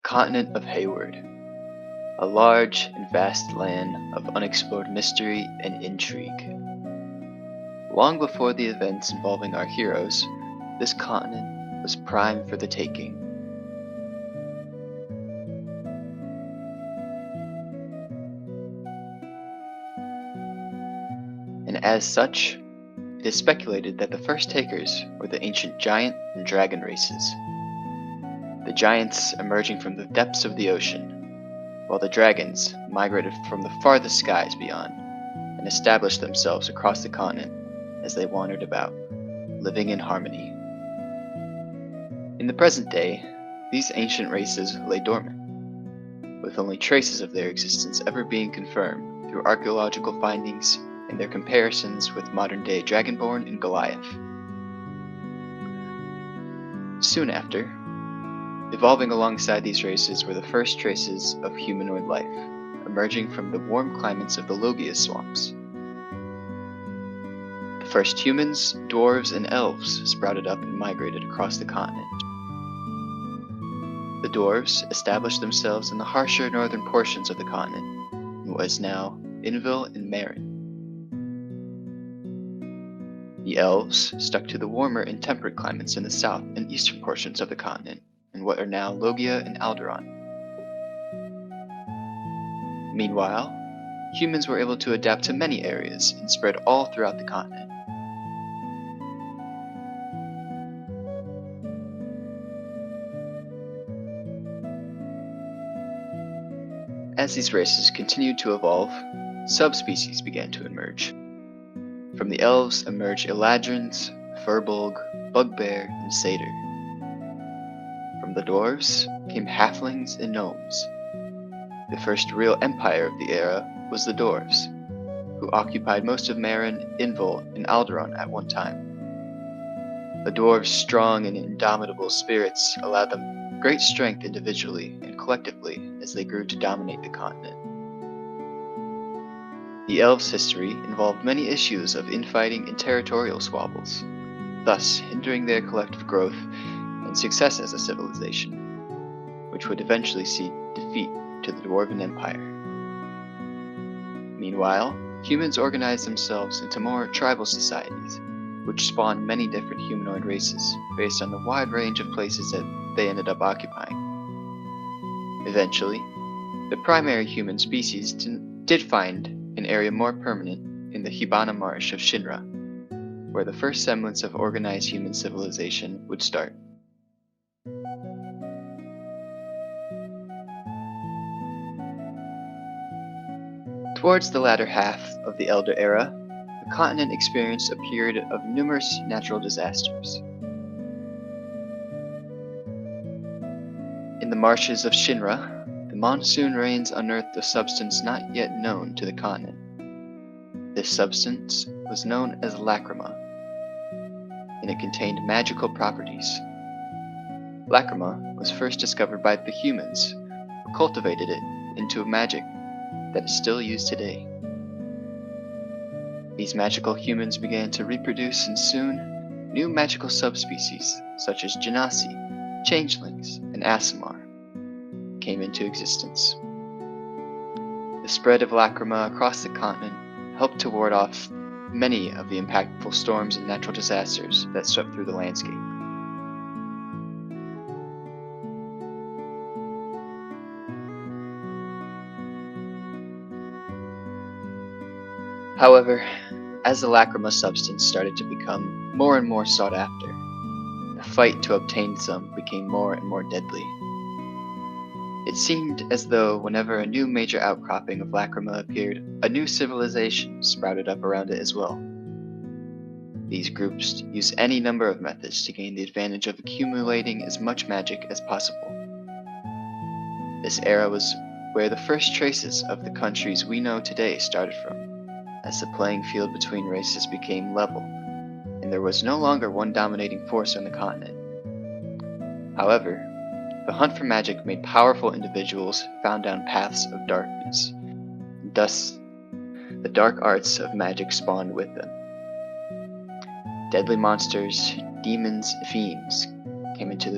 Continent of Heyward, a large and vast land of unexplored mystery and intrigue. Long before the events involving our heroes, this continent was primed for the taking. And as such, it is speculated that the first takers were the ancient giant and dragon races. The giants emerging from the depths of the ocean, while the dragons migrated from the farthest skies beyond and established themselves across the continent as they wandered about, living in harmony. In the present day, these ancient races lay dormant, with only traces of their existence ever being confirmed through archaeological findings and their comparisons with modern-day Dragonborn and Goliath. Soon after, evolving alongside these races were the first traces of humanoid life, emerging from the warm climates of the Logia swamps. The first humans, dwarves, and elves sprouted up and migrated across the continent. The dwarves established themselves in the harsher northern portions of the continent, in what is now Inville and Marin. The elves stuck to the warmer and temperate climates in the south and eastern portions of the continent, in what are now Logia and Alderaan. Meanwhile, humans were able to adapt to many areas and spread all throughout the continent. As these races continued to evolve, subspecies began to emerge. From the elves emerged Eladrins, Furbolg, Bugbear, and Satyr. From the dwarves came halflings and gnomes. The first real empire of the era was the dwarves, who occupied most of Marin, Inville, and Alderaan at one time. The dwarves' strong and indomitable spirits allowed them great strength individually and collectively as they grew to dominate the continent. The elves' history involved many issues of infighting and territorial squabbles, thus hindering their collective growth and success as a civilization, which would eventually see defeat to the Dwarven Empire. Meanwhile, humans organized themselves into more tribal societies, which spawned many different humanoid races based on the wide range of places that they ended up occupying. Eventually, the primary human species did find an area more permanent in the Hibana Marsh of Shinra, where the first semblance of organized human civilization would start. Towards the latter half of the Elder Era, the continent experienced a period of numerous natural disasters. In the marshes of Shinra, the monsoon rains unearthed a substance not yet known to the continent. This substance was known as lacrima, and it contained magical properties. Lacrima was first discovered by the humans, who cultivated it into a magic that is still used today. These magical humans began to reproduce, and soon, new magical subspecies such as Genasi, Changelings, and Aasimar came into existence. The spread of lacrima across the continent helped to ward off many of the impactful storms and natural disasters that swept through the landscape. However, as the lacrima substance started to become more and more sought after, the fight to obtain some became more and more deadly. It seemed as though whenever a new major outcropping of lacrima appeared, a new civilization sprouted up around it as well. These groups used any number of methods to gain the advantage of accumulating as much magic as possible. This era was where the first traces of the countries we know today started from, as the playing field between races became level, and there was no longer one dominating force on the continent. However, the hunt for magic made powerful individuals found down paths of darkness, and thus the dark arts of magic spawned with them. Deadly monsters, demons, and fiends came into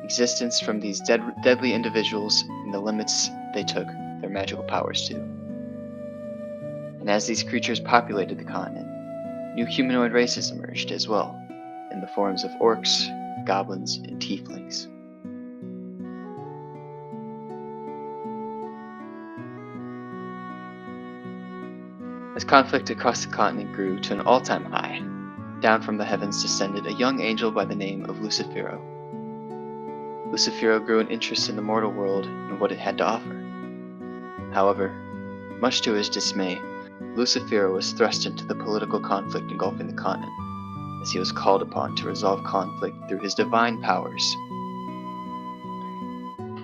existence from these deadly individuals and the limits they took their magical powers to. And as these creatures populated the continent, new humanoid races emerged as well, in the forms of orcs, goblins, and tieflings. As conflict across the continent grew to an all-time high, down from the heavens descended a young angel by the name of Lucifero. Lucifero grew an interest in the mortal world and what it had to offer. However, much to his dismay, Lucifero was thrust into the political conflict engulfing the continent, as he was called upon to resolve conflict through his divine powers.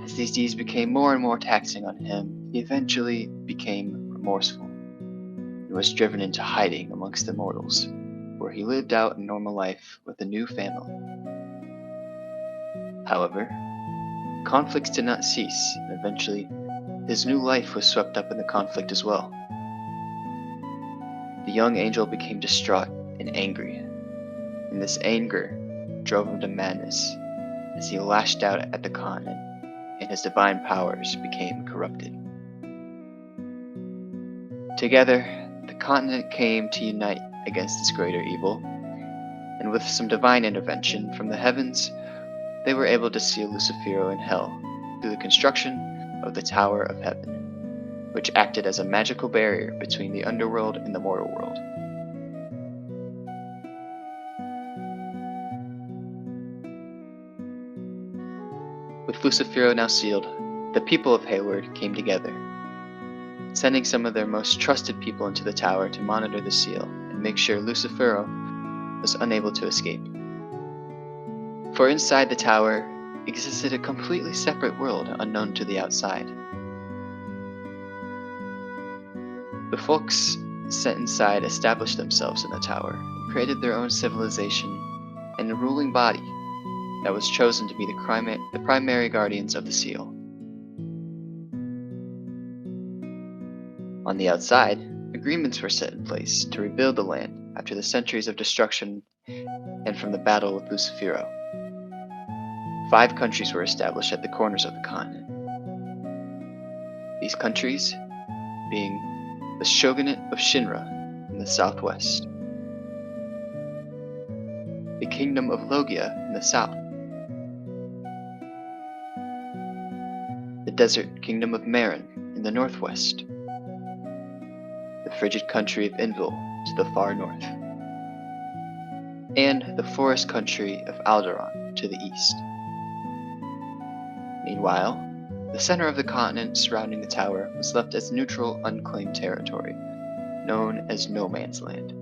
As these deeds became more and more taxing on him, he eventually became remorseful and was driven into hiding amongst the mortals, where he lived out a normal life with a new family. However, conflicts did not cease, and eventually his new life was swept up in the conflict as well. The young angel became distraught and angry, and this anger drove him to madness as he lashed out at the continent and his divine powers became corrupted. Together, the continent came to unite against this greater evil, and with some divine intervention from the heavens, they were able to seal Lucifero in hell through the construction of the Tower of Heaven, which acted as a magical barrier between the underworld and the mortal world. With Lucifero now sealed, the people of Heyward came together, sending some of their most trusted people into the tower to monitor the seal and make sure Lucifero was unable to escape. For inside the tower existed a completely separate world unknown to the outside. The folks sent inside established themselves in the tower and created their own civilization and a ruling body that was chosen to be the primary guardians of the seal. On the outside, agreements were set in place to rebuild the land after the centuries of destruction and from the battle with Lucifero. 5 countries were established at the corners of the continent. These countries being the Shogunate of Shinra in the southwest, the Kingdom of Logia in the south, the Desert Kingdom of Marin in the northwest, the frigid country of Invil to the far north, and the forest country of Alderaan to the east. Meanwhile, the center of the continent surrounding the tower was left as neutral, unclaimed territory, known as No Man's Land.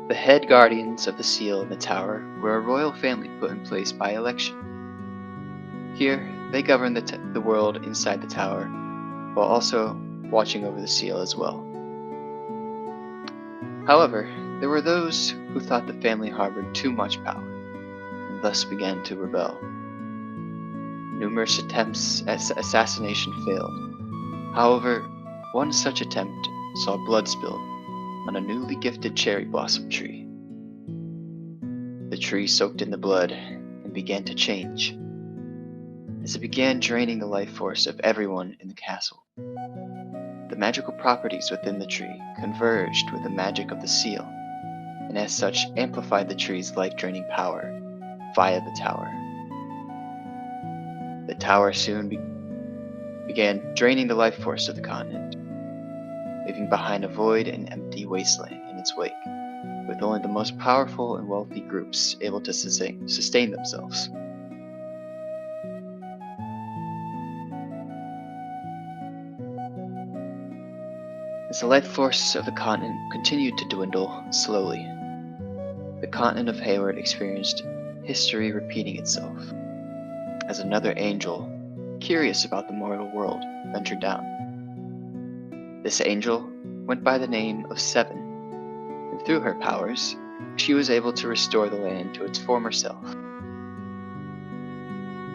The head guardians of the seal in the tower were a royal family put in place by election. Here, they governed the world inside the tower, while also watching over the seal as well. However, there were those who thought the family harbored too much power, and thus began to rebel. Numerous attempts at assassination failed. However, one such attempt saw blood spilled on a newly gifted cherry blossom tree. The tree soaked in the blood and began to change, as it began draining the life force of everyone in the castle. The magical properties within the tree converged with the magic of the seal, and as such amplified the tree's life-draining power via the tower. The tower soon began draining the life force of the continent, leaving behind a void and empty wasteland in its wake, with only the most powerful and wealthy groups able to sustain themselves. As the life force of the continent continued to dwindle slowly, the continent of Heyward experienced history repeating itself, as another angel, curious about the mortal world, ventured down. This angel went by the name of Seven, and through her powers, she was able to restore the land to its former self.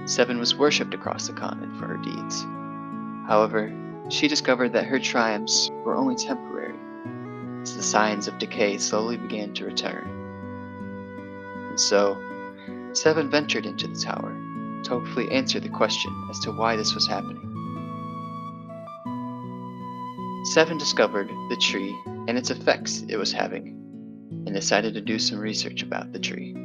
Seven was worshipped across the continent for her deeds. However, she discovered that her triumphs were only temporary, as the signs of decay slowly began to return. And so, Seven ventured into the tower to hopefully answer the question as to why this was happening. Seven discovered the tree and its effects it was having, and decided to do some research about the tree.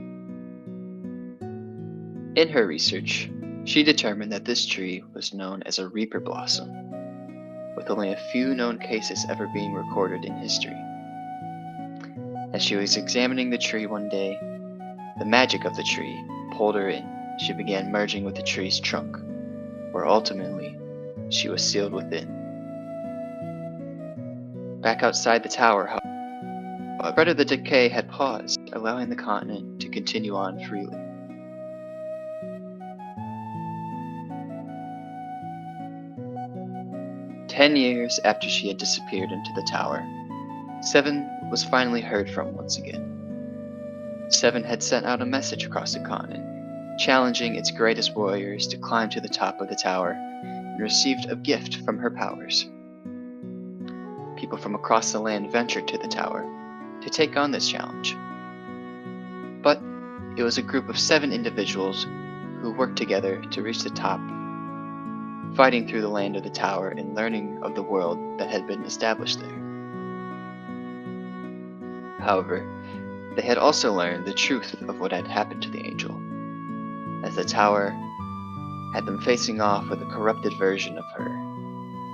In her research, she determined that this tree was known as a Reaper Blossom, with only a few known cases ever being recorded in history. As she was examining the tree one day, the magic of the tree pulled her in. She began merging with the tree's trunk, where ultimately she was sealed within. Back outside the tower, however, the spread of the decay had paused, allowing the continent to continue on freely. "10 years after she had disappeared into the tower, Seven was finally heard from once again. Seven had sent out a message across the continent, challenging its greatest warriors to climb to the top of the tower, and received a gift from her powers. People from across the land ventured to the tower to take on this challenge. But it was a group of 7 individuals who worked together to reach the top, fighting through the land of the tower and learning of the world that had been established there. However, they had also learned the truth of what had happened to the angel, as the tower had them facing off with a corrupted version of her,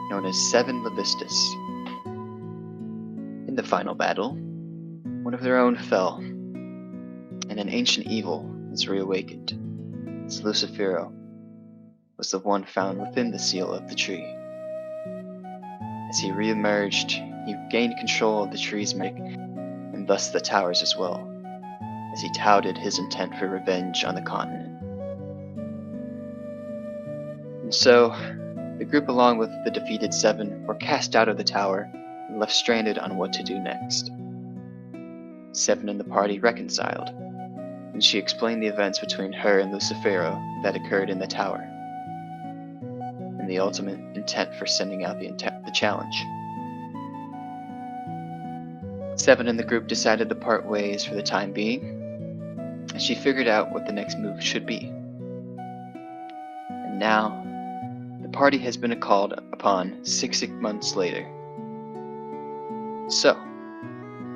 known as Seven Levistus. In the final battle, one of their own fell, and an ancient evil was reawakened, as Lucifero was the one found within the seal of the tree. As he re-emerged, he gained control of the tree's magic, and thus the towers as well, as he touted his intent for revenge on the continent. And so, the group along with the defeated 7 were cast out of the tower and left stranded on what to do next. 7 and the party reconciled, and she explained the events between her and Lucifero that occurred in the tower, and the ultimate intent for sending out the challenge. 7 and the group decided to part ways for the time being, and she figured out what the next move should be. And now, the party has been called upon 6 months later. So,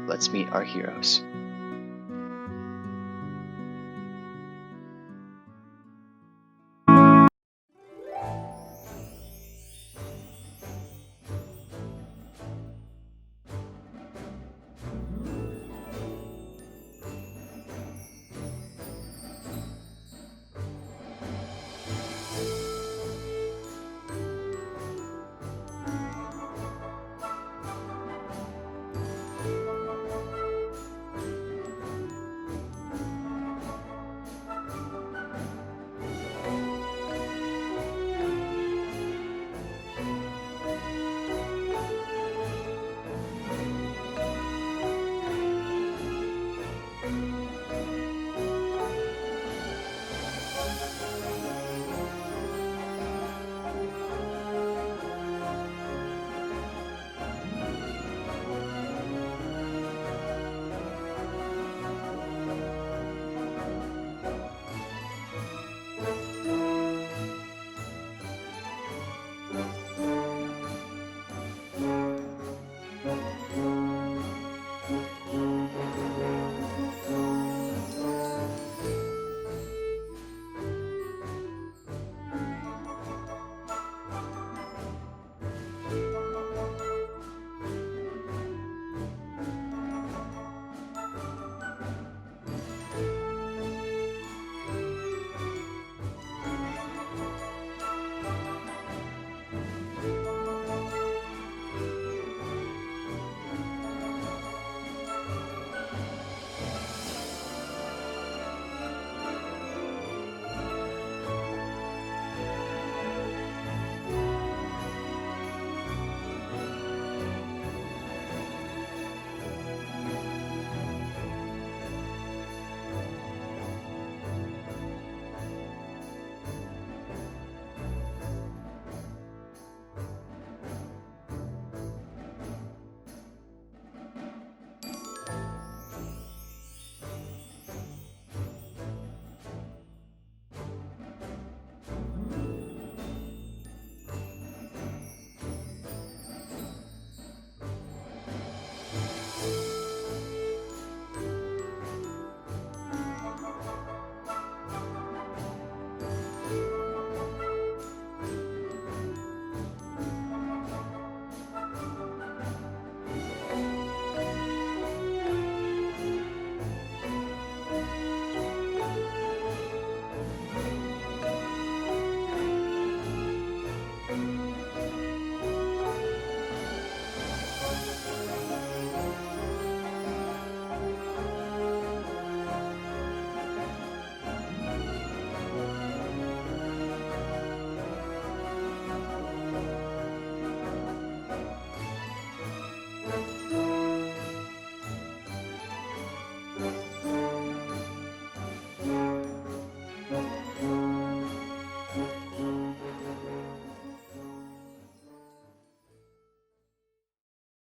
let's meet our heroes.